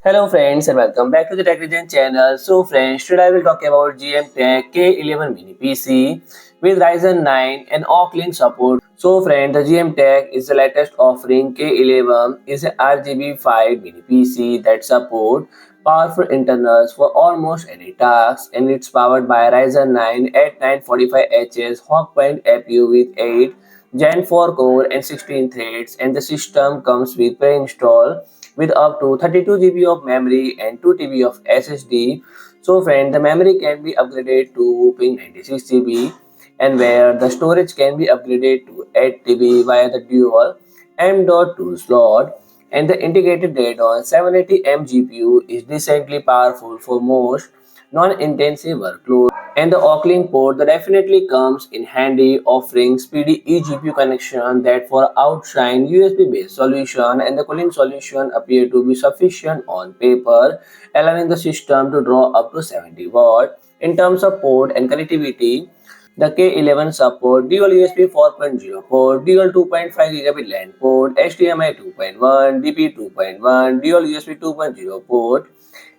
Hello friends and welcome back to the Tech Region channel. So friends, today I will talk about GMKTec K11 mini PC with Ryzen 9 and Link support. So friends, the GMKTec is the latest offering. K11 is a RGB-fied mini PC that support powerful internals for almost any task, and it's powered by Ryzen 9 at 945HS Hawk Point APU with 8 Gen 4 core and 16 threads, and the system comes with pre-installed with up to 32 GB of memory and 2 TB of SSD. So friend, the memory can be upgraded to whopping 96 GB, and where the storage can be upgraded to 8 TB via the dual M.2 slot, and the integrated Radeon 780M GPU is decently powerful for most non-intensive workloads. And the Link port that definitely comes in handy, offering speedy eGPU connection that for outshine USB-based solution, and the cooling solution appear to be sufficient on paper, allowing the system to draw up to 70 watt. In terms of port and connectivity, the K11 support dual USB 4.0 port, dual 2.5 gigabit LAN port, HDMI 2.1, DP 2.1, dual USB 2.0 port,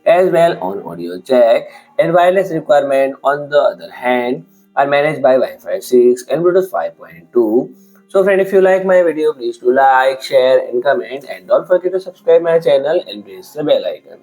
as well on audio jack, and wireless requirement on the other hand are managed by Wi-Fi 6 and Bluetooth 5.2. So friend, if you like my video, please do like, share and comment, and don't forget to subscribe my channel and press the bell icon.